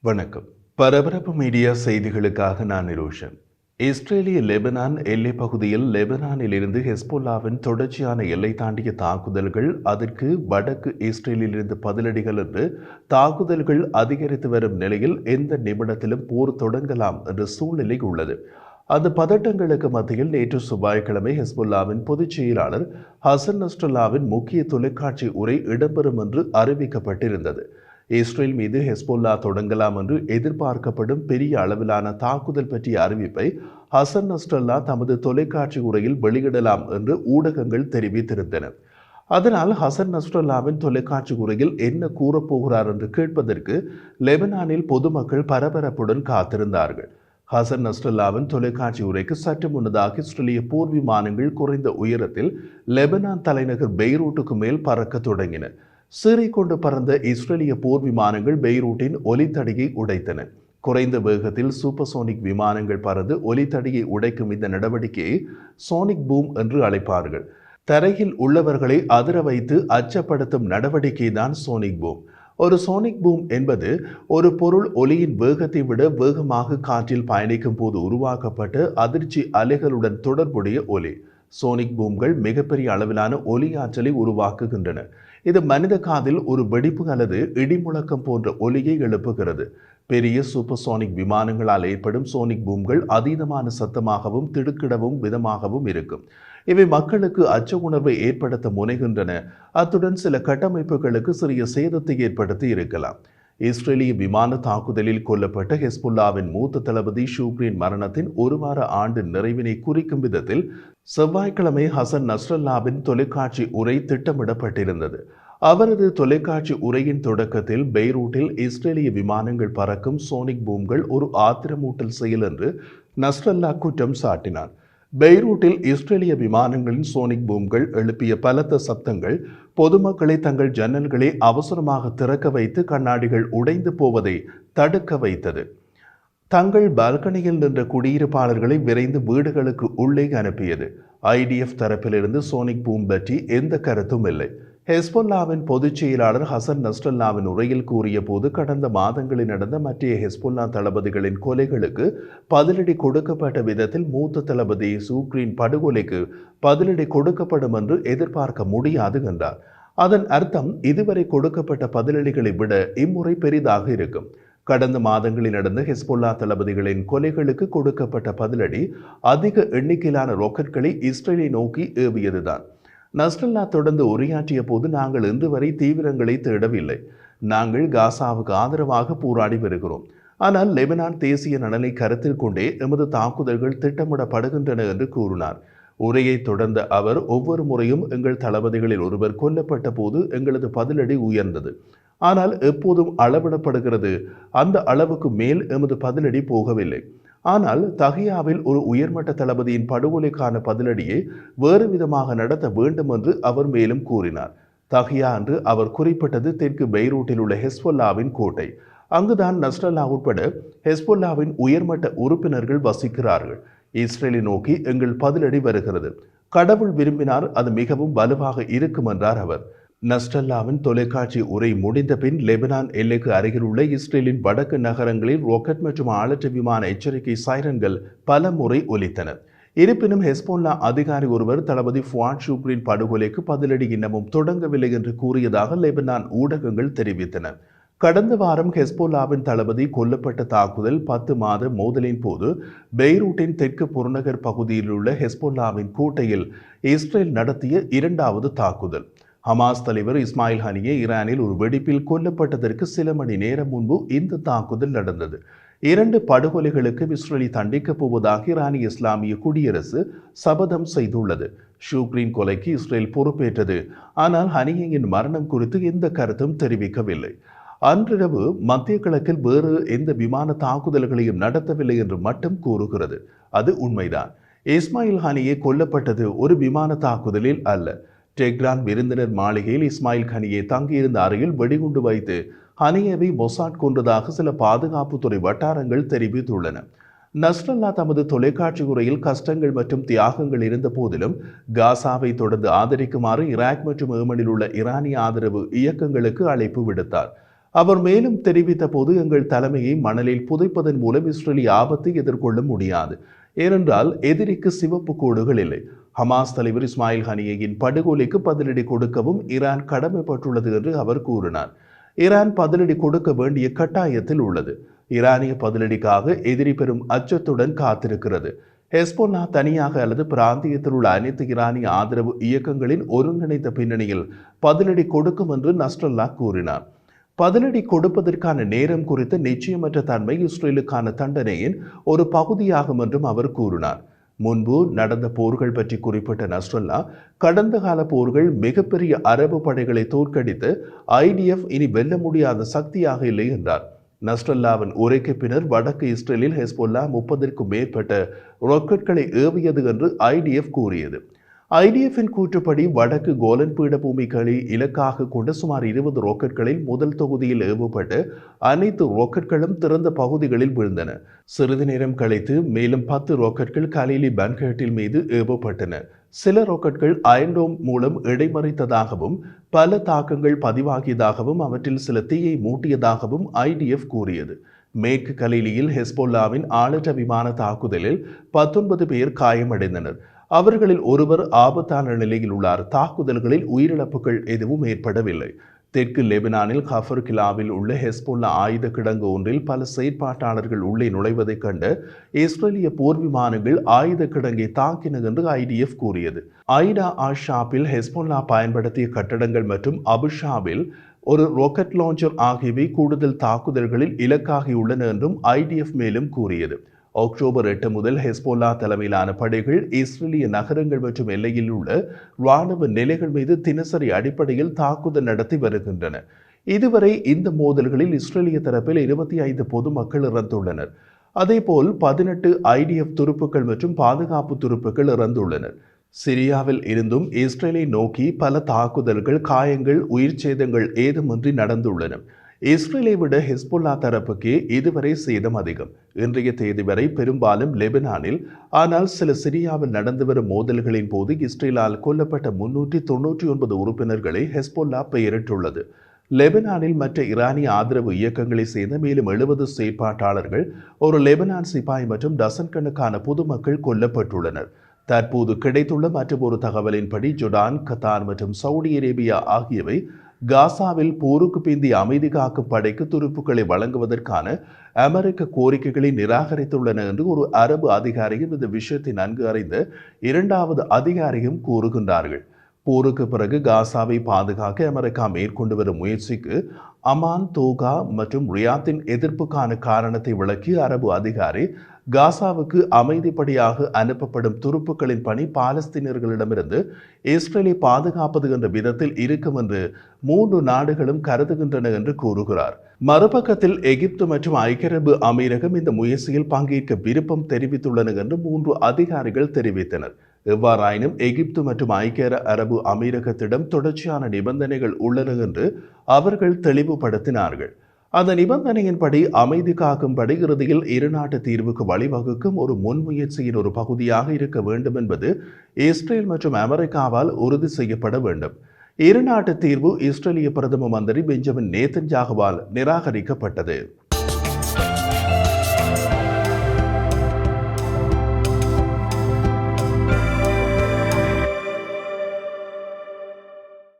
வணக்கம். பரபரப்பு மீடியா செய்திகளுக்காக நான் நிரோஷன். இஸ்ரேலிய லெபனான் எல்லைப் பகுதியில் லெபனானில் இருந்து ஹெஸ்போல்லாவின் தொடர்ச்சியான எல்லை தாண்டிய தாக்குதல்கள், அதற்கு வடக்கு இஸ்ரேலிலிருந்து பதிலடிகள் என்று தாக்குதல்கள் அதிகரித்து வரும் நிலையில் எந்த நிமிடத்திலும் போர் தொடங்கலாம் என்ற சூழ்நிலை உள்ளது. அந்த பதட்டங்களுக்கு மத்தியில் நேற்று செவ்வாய்க்கிழமை ஹெஸ்போல்லாவின் பொதுச் செயலாளர் ஹசன் நஸ்ரல்லாவின் முக்கிய தொலைக்காட்சி உரை இடம்பெறும் என்று அறிவிக்கப்பட்டிருந்தது. இஸ்ரேல் மீது ஹெஸ்போல்லா தொடங்கலாம் என்று எதிர்பார்க்கப்படும் பெரிய அளவிலான தாக்குதல் பற்றிய அறிவிப்பை ஹசன் நஸ்ரல்லா தமது தொலைக்காட்சி உரையில் வெளியிடலாம் என்று ஊடகங்கள் தெரிவித்திருந்தன. அதனால் ஹசன் நஸ்ரல்லாவின் தொலைக்காட்சி உரையில் என்ன கூறப்போகிறார் என்று கேட்பதற்கு லெபனானில் பொதுமக்கள் பரபரப்புடன் காத்திருந்தார்கள். ஹசன் நஸ்ரல்லாவின் தொலைக்காட்சி உரைக்கு சற்று முன்னதாக இஸ்ரேலிய போர் விமானங்கள் குறைந்த உயரத்தில் லெபனான் தலைநகர் பெய்ரூட்டுக்கு மேல் பறக்க தொடங்கின. கொண்டு பறந்த இஸ்ரேலிய போர் விமானங்கள் பெய்ரூட்டின் ஒலித்தடியை உடைத்தன. குறைந்த வேகத்தில் சூப்பர்சோனிக் விமானங்கள் பறந்து ஒலித்தடியை உடைக்கும் இந்த நடவடிக்கையை சோனிக் பூம் என்று அழைப்பார்கள். தரையில் உள்ளவர்களை அதிர வைத்து அச்சப்படுத்தும் நடவடிக்கை தான் சோனிக் பூம். ஒரு சோனிக் பூம் என்பது ஒரு பொருள் ஒலியின் வேகத்தை விட வேகமாக காற்றில் பயணிக்கும் போது உருவாக்கப்பட்ட அதிர்ச்சி அலைகளுடன் தொடர்புடைய ஒலி. சோனிக் பூம்கள் மிகப்பெரிய அளவிலான ஒலி ஆற்றலை உருவாக்குகின்றன. இது மனித காதில் ஒரு வெடிப்பு அல்லது இடிமுழக்கம் போன்ற ஒலியை எழுப்புகிறது. பெரிய சூப்பர்சோனிக் விமானங்களால் ஏற்படும் சோனிக் பூம்கள் அதீதமான சத்தமாகவும் திடுக்கிடவும் விதமாகவும் இருக்கும். இவை மக்களுக்கு அச்ச உணர்வை ஏற்படுத்த முனைகின்றன. அத்துடன் சில கட்டமைப்புகளுக்கு சிறிய சேதத்தை ஏற்படுத்தி இருக்கலாம். இஸ்ரேலிய விமான தாக்குதலில் கொல்லப்பட்ட ஹெஸ்புல்லாவின் மூத்த தளபதி ஷூக்ரின் மரணத்தின் ஒரு வார ஆண்டு நிறைவினை குறிக்கும் விதத்தில் செவ்வாய்க்கிழமை ஹசன் நஸ்ரல்லாவின் தொலைக்காட்சி உரை திட்டமிடப்பட்டிருந்தது. அவரது தொலைக்காட்சி உரையின் தொடக்கத்தில் பெய்ரூட்டில் இஸ்ரேலிய விமானங்கள் பறக்கும் சோனிக் பூம்கள் ஒரு ஆத்திரமூட்டல் செயல் என்று நஸ்ரல்லா குற்றம் சாட்டினார். பெய்ரூட்டில் இஸ்ரேலிய விமானங்களின் சோனிக் பூம்கள் எழுப்பிய பலத்த சப்தங்கள் பொதுமக்களை தங்கள் ஜன்னல்களை அவசரமாக திறக்க வைத்து கண்ணாடிகள் உடைந்து போவதை தடுக்க வைத்தது. தங்கள் பால்கனியில் நின்ற குடியிருப்பாளர்களை விரைந்து வீடுகளுக்கு உள்ளே அனுப்பியது. ஐடிஎஃப் தரப்பிலிருந்து சோனிக் பூம் பற்றி எந்த கருத்தும் இல்லை. ஹெஸ்பொல்லாவின் பொதுச் செயலாளர் ஹசன் நஸ்ரல்லாவின் உரையில் கூறிய போது, கடந்த மாதங்களில் நடந்த மற்ற ஹெஸ்பொல்லா தளபதிகளின் கொலைகளுக்கு பதிலடி கொடுக்கப்பட்ட விதத்தில் மூத்த தளபதி ஷூக்ரின் படுகொலைக்கு பதிலடி கொடுக்கப்படும் என்று எதிர்பார்க்க முடியாது என்றார். அதன் அர்த்தம் இதுவரை கொடுக்கப்பட்ட பதிலடிகளை விட இம்முறை பெரிதாக இருக்கும். கடந்த மாதங்களில் நடந்த ஹெஸ்பொல்லா தளபதிகளின் கொலைகளுக்கு கொடுக்கப்பட்ட பதிலடி அதிக எண்ணிக்கையிலான ராக்கெட்களை இஸ்ரேலை நோக்கி ஏவியதுதான். நஸ்ரல்லா தொடர்ந்து உரையாற்றிய போது, நாங்கள் இன்று வரை தீவிரங்களை தேடவில்லை. நாங்கள் காசாவுக்கு ஆதரவாக போராடி வருகிறோம். ஆனால் லெபனான் தேசிய நலனை கருத்தில் கொண்டே எமது தாக்குதல்கள் திட்டமிடப்படுகின்றன என்று கூறினார். உரையை தொடர்ந்த அவர், ஒவ்வொரு முறையும் எங்கள் தளபதிகளில் ஒருவர் கொல்லப்பட்ட போது எங்களது பதிலடி உயர்ந்தது. ஆனால் எப்போதும் அளவிடப்படுகிறது. அந்த அளவுக்கு மேல் எமது பதிலடி போகவில்லை. ஆனால் தஹியாவில் ஒரு உயர்மட்ட தளபதியின் படுகொலைக்கான பதிலடியை வேறு விதமாக நடத்த வேண்டும் என்று அவர் மேலும் கூறினார். தஹியா என்று அவர் குறிப்பிட்டது தெற்கு பெய்ரூட்டில் உள்ள ஹெஸ்பொல்லாவின் கோட்டை. அங்குதான் நஸ்ரல்லா உட்பட ஹெஸ்பொல்லாவின் உயர்மட்ட உறுப்பினர்கள் வசிக்கிறார்கள். இஸ்ரேலை நோக்கி எங்கள் பதிலடி வருகிறது. கடவுள் விரும்பினார் அது மிகவும் வலுவாக இருக்கும் என்றார் அவர். நஸ்ரல்லாவின் தொலைக்காட்சி உரை முடிந்த பின் லெபனான் எல்லைக்கு அருகில் உள்ள இஸ்ரேலின் வடக்கு நகரங்களில் ராக்கெட் மற்றும் ஆளற்ற விமான எச்சரிக்கை சைரன்கள் பல முறை ஒலித்தன. இருப்பினும் ஹெஸ்போல்லா அதிகாரி ஒருவர் தளபதி ஃபுவாட் ஷூக்ரின் படுகொலைக்கு பதிலடி இன்னமும் தொடங்கவில்லை என்று கூறியதாக லெபனான் ஊடகங்கள் தெரிவித்தன. கடந்த வாரம் ஹெஸ்போல்லாவின் தளபதி கொல்லப்பட்ட தாக்குதல் 10 மாத மோதலின் போது பெய்ரூட்டின் தெற்கு புறநகர் பகுதியில் உள்ள ஹெஸ்போல்லாவின் கோட்டையில் இஸ்ரேல் நடத்திய இரண்டாவது தாக்குதல். ஹமாஸ் தலைவர் இஸ்மாயில் ஹனியே ஈரானில் ஒரு வெடிப்பில் கொல்லப்பட்டதற்கு சில மணி நேரம் முன்பு இந்த தாக்குதல் நடந்தது. 2 படுகொலைகளுக்கு இஸ்ரேலை தண்டிக்கப் போவதாக ஈரானிய இஸ்லாமிய குடியரசு சபதம் செய்துள்ளது. ஷூக்ரின் கொலைக்கு இஸ்ரேல் பொறுப்பேற்றது. ஆனால் ஹனியேயின் மரணம் குறித்து எந்த கருத்தும் தெரிவிக்கவில்லை. அன்றிரவு மத்திய கிழக்கில் வேறு எந்த விமான தாக்குதல்களையும் நடத்தவில்லை என்று மட்டும் கூறுகிறது. அது உண்மைதான். இஸ்மாயில் ஹனியே கொல்லப்பட்டது ஒரு விமான தாக்குதலில் அல்ல. டெஹ்ரான் விருந்தினர் மாளிகையில் இஸ்மாயில் ஹனியே தங்கியிருந்த அறையில் வெடிகுண்டு வைத்து ஹனியேவை மொசாட் கொன்றதாக சில பாதுகாப்புத்துறை வட்டாரங்கள் தெரிவித்துள்ளன. நஸ்ரல்லா தமது தொலைக்காட்சி உரையில் கஷ்டங்கள் மற்றும் தியாகங்கள் இருந்த போதிலும் காசாவை தொடர்ந்து ஆதரிக்குமாறு ஈராக் மற்றும் ஏமனில் உள்ள ஈரானிய ஆதரவு இயக்கங்களுக்கு அழைப்பு விடுத்தார். அவர் மேலும் தெரிவித்த போது, எங்கள் தலைமையை மணலில் புதைப்பதன் மூலம் இஸ்ரேலிய ஆபத்தை எதிர்கொள்ள முடியாது. ஏனென்றால் எதிரிக்கு சிவப்பு கோடுகள் இல்லை. ஹமாஸ் தலைவர் இஸ்மாயில் ஹனியையின் படுகொலைக்கு பதிலடி கொடுக்கவும் ஈரான் கடமைப்பட்டுள்ளது என்று அவர் கூறினார். ஈரான் பதிலடி கொடுக்க வேண்டிய கட்டாயத்தில் உள்ளது. ஈரானிய பதிலடிக்காக எதிரி பெரும் அச்சத்துடன் காத்திருக்கிறது. ஹெஸ்போல்லா தனியாக அல்லது பிராந்தியத்தில் உள்ள அனைத்து ஈரானிய ஆதரவு இயக்கங்களின் ஒருங்கிணைந்த பின்னணியில் பதிலடி கொடுக்கும் என்று நஸ்ரல்லா கூறினார். பதிலடி கொடுப்பதற்கான நேரம் குறித்த நிச்சயமற்ற தன்மை இஸ்ரேலுக்கான தண்டனையின் ஒரு பகுதியாகும் என்றும் அவர் கூறினார். முன்பு நடந்த போர்கள் பற்றி குறிப்பிட்ட நஸ்ரல்லா, கடந்த கால போர்கள் மிகப்பெரிய அரபு படைகளை தோற்கடித்து IDF இனி வெல்ல முடியாத சக்தியாக இல்லை என்றார். நஸ்ரல்லாவின் உரைக்கு பின்னர் வடக்கு இஸ்ரேலில் ஹெஸ்போல்லா 30க்கும் மேற்பட்ட ராக்கெட்களை ஏவியது என்று IDF கூறியது. IDF-இன் கூற்றுப்படி வடக்கு கோலன் பீடபூமிகளை இலக்காக கொண்ட சுமார் 20 ராக்கெட்களில் முதல் தொகுதியில் ஏவப்பட்டு அனைத்து ராக்கெட்களும் திறந்த பகுதிகளில் விழுந்தன. சிறிது நேரம் கழித்து மேலும் 10 ராக்கெட்கள் கலீலி பன்கேட்டில் மீது ஏவப்பட்டன. சில ராக்கெட்கள் அயன்டோம் மூலம் இடைமறித்ததாகவும் பல தாக்கங்கள் பதிவாகியதாகவும் அவற்றில் சில தீயை மூட்டியதாகவும் IDF கூறியது. மேற்கு கலீலியில் ஹெஸ்போல்லாவின் ஆளற்ற விமான தாக்குதலில் 19 பேர் காயமடைந்தனர். அவர்களில் ஒருவர் ஆபத்தான நிலையில் உள்ளார். தாக்குதல்களில் உயிரிழப்புகள் எதுவும் ஏற்படவில்லை. தெற்கு லெபனானில் கஃபர் கிலாவில் உள்ள ஹெஸ்போல்லா ஆயுத கிடங்கு ஒன்றில் பல செயற்பாட்டாளர்கள் உள்ளே நுழைவதைக் கண்டு இஸ்ரேலிய போர் விமானங்கள் ஆயுத கிடங்கை தாக்கின என்று IDF கூறியது. ஐடா ஷாப்பில் ஹெஸ்போல்லா பயன்படுத்திய கட்டடங்கள் மற்றும் அபுஷாவில் ஒரு ராக்கெட் லான்ச்சர் ஆகியவை கூடுதல் தாக்குதல்களில் இலக்காகியுள்ளன என்றும் IDF மேலும் கூறியது. அக்டோபர் 8 முதல் ஹெஸ்போல்லா தலைமையிலான படைகள் இஸ்ரேலிய நகரங்கள் மற்றும் எல்லையில் உள்ள இராணுவ நிலைகள் மீது தினசரி அடிப்படையில் தாக்குதல் நடத்தி வருகின்றன. இதுவரை இந்த மோதல்களில் இஸ்ரேலிய தரப்பில் 25 பொதுமக்கள் இறந்துள்ளனர். அதேபோல் 18 IDF துருப்புக்கள் மற்றும் பாதுகாப்பு துருப்புக்கள் இறந்துள்ளனர். சிரியாவில் இருந்தும் இஸ்ரேலை நோக்கி பல தாக்குதல்கள், காயங்கள், உயிர் சேதங்கள் ஏதுமின்றி நடந்துள்ளன. இஸ்ரேலை விட ஹெஸ்போல்லா தரப்புக்கே இதுவரை சேதம் அதிகம். இன்றைய தேதி வரை பெரும்பாலும் லெபனானில், ஆனால் சில சிரியாவில் நடந்து வரும் மோதல்களின் போது இஸ்ரேலால் கொல்லப்பட்ட 399 உறுப்பினர்களை ஹெஸ்போல்லா பெயரிட்டுள்ளது. லெபனானில் மற்ற ஈரானிய ஆதரவு இயக்கங்களை சேர்ந்த மேலும் 70 செயற்பாட்டாளர்கள், ஒரு லெபனான் சிப்பாய் மற்றும் டசன் கணக்கான பொதுமக்கள் கொல்லப்பட்டுள்ளனர். தற்போது கிடைத்துள்ள மற்றொரு தகவலின்படி ஜோர்டான், கத்தார் மற்றும் சவுதி அரேபியா ஆகியவை காசாவில் போருக்கு பிந்திய அமைதி காக்கும் படைக்கு துருப்புக்களை வழங்குவதற்கான அமெரிக்க கோரிக்கைகளை நிராகரித்துள்ளன என்று ஒரு அரபு அதிகாரியும் இந்த விஷயத்தை நன்கு அறிந்த இரண்டாவது அதிகாரியும் கூறுகின்றார்கள். போருக்கு பிறகு காசாவை பாதுகாக்க அமெரிக்கா மேற்கொண்டு வரும் முயற்சிக்கு அமான், தோகா மற்றும் ரியாத்தின் எதிர்ப்புக்கான காரணத்தை விளக்கிய அரபு அதிகாரி, காசாவுக்கு அமைதிப்படியாக அனுப்பப்படும் துருப்புக்களின் பணி பாலஸ்தீனர்களிடமிருந்து இஸ்ரேலை பாதுகாப்பது என்ற விதத்தில் இருக்கும் என்று 3 நாடுகளும் கருதுகின்றன என்று கூறுகிறார். மறுபக்கத்தில் எகிப்து மற்றும் ஐக்கிய அரபு அமீரகம் இந்த முயற்சியில் பங்கேற்க விருப்பம் தெரிவித்துள்ளன என்று 3 அதிகாரிகள் தெரிவித்தனர். எவ்வாறாயினும் எகிப்து மற்றும் ஐக்கிய அரபு அமீரகத்திடம் தொடர்ச்சியான நிபந்தனைகள் உள்ளன என்று அவர்கள் தெளிவுபடுத்தினார்கள். அந்த நிபந்தனையின்படி அமைதி காக்கும்படி இறுதியில் இருநாட்டு தீர்வுக்கு வழிவகுக்கும் ஒரு முன்முயற்சியின் ஒரு பகுதியாக இருக்க வேண்டும் என்பது இஸ்ரேல் மற்றும் அமெரிக்காவால் உறுதி செய்யப்பட வேண்டும். இருநாட்டு தீர்வு இஸ்ரேலிய பிரதம மந்திரி பெஞ்சமின் நேதன்யாகுவால் நிராகரிக்கப்பட்டது.